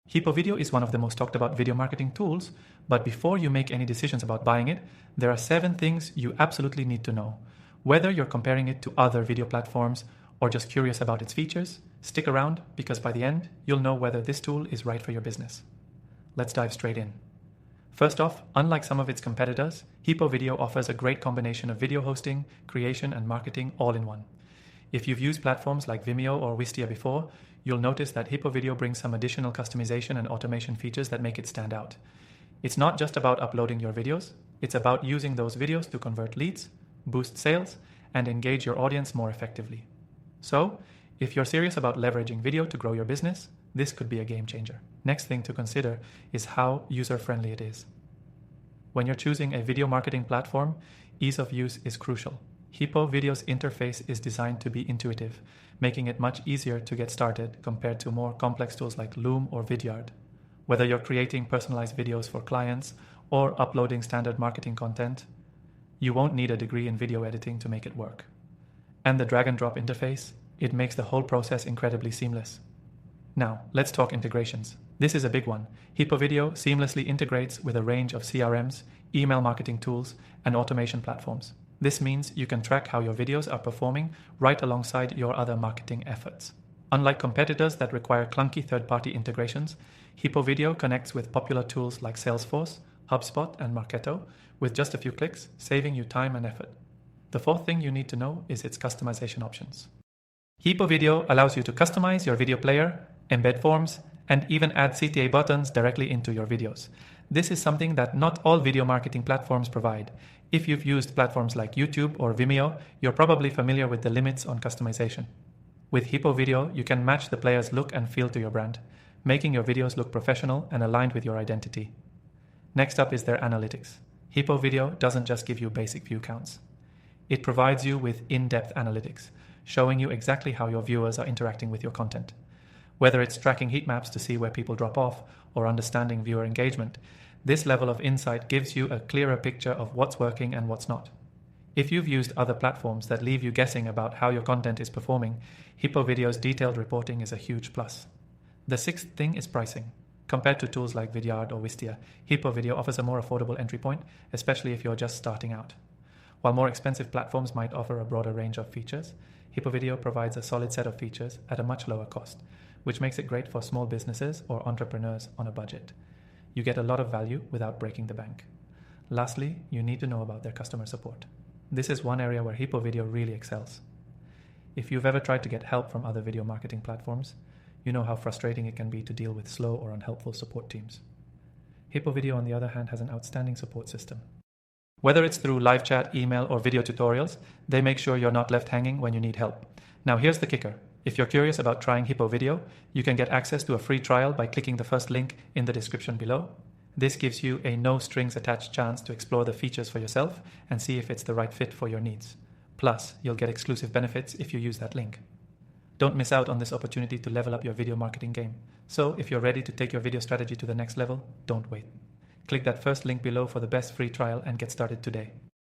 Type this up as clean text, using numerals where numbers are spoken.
Hippo Video is one of the most talked about video marketing tools, but before you make any decisions about buying it, there are 7 things you absolutely need to know. Whether you're comparing it to other video platforms or just curious about its features, stick around because by the end, you'll know whether this tool is right for your business. Let's dive straight in. First off, unlike some of its competitors, Hippo Video offers a great combination of video hosting, creation, and marketing all in one. If you've used platforms like Vimeo or Wistia before, you'll notice that Hippo Video brings some additional customization and automation features that make it stand out. It's not just about uploading your videos, it's about using those videos to convert leads, boost sales, and engage your audience more effectively. So, if you're serious about leveraging video to grow your business, this could be a game changer. Next thing to consider is how user-friendly it is. When you're choosing a video marketing platform, ease of use is crucial. Hippo Video's interface is designed to be intuitive, making it much easier to get started compared to more complex tools like Loom or Vidyard. Whether you're creating personalized videos for clients or uploading standard marketing content, you won't need a degree in video editing to make it work. And the drag and drop interface, it makes the whole process incredibly seamless. Now, let's talk integrations. This is a big one. Hippo Video seamlessly integrates with a range of CRMs, email marketing tools, and automation platforms. This means you can track how your videos are performing right alongside your other marketing efforts. Unlike competitors that require clunky third-party integrations, Hippo Video connects with popular tools like Salesforce, HubSpot, and Marketo with just a few clicks, saving you time and effort. The fourth thing you need to know is its customization options. Hippo Video allows you to customize your video player, embed forms, and even add CTA buttons directly into your videos. This is something that not all video marketing platforms provide. If you've used platforms like YouTube or Vimeo, you're probably familiar with the limits on customization. With Hippo Video, you can match the player's look and feel to your brand, making your videos look professional and aligned with your identity. Next up is their analytics. Hippo Video doesn't just give you basic view counts. It provides you with in-depth analytics, showing you exactly how your viewers are interacting with your content. Whether it's tracking heat maps to see where people drop off or understanding viewer engagement, this level of insight gives you a clearer picture of what's working and what's not. If you've used other platforms that leave you guessing about how your content is performing, Hippo Video's detailed reporting is a huge plus. The sixth thing is pricing. Compared to tools like Vidyard or Wistia, Hippo Video offers a more affordable entry point, especially if you're just starting out. While more expensive platforms might offer a broader range of features, Hippo Video provides a solid set of features at a much lower cost, which makes it great for small businesses or entrepreneurs on a budget. You get a lot of value without breaking the bank. Lastly, you need to know about their customer support. This is one area where Hippo Video really excels. If you've ever tried to get help from other video marketing platforms, you know how frustrating it can be to deal with slow or unhelpful support teams. Hippo Video, on the other hand, has an outstanding support system. Whether it's through live chat, email, or video tutorials, they make sure you're not left hanging when you need help. Now here's the kicker. If you're curious about trying Hippo Video, you can get access to a free trial by clicking the first link in the description below. This gives you a no-strings-attached chance to explore the features for yourself and see if it's the right fit for your needs. Plus, you'll get exclusive benefits if you use that link. Don't miss out on this opportunity to level up your video marketing game. So if you're ready to take your video strategy to the next level, don't wait. Click that first link below for the best free trial and get started today.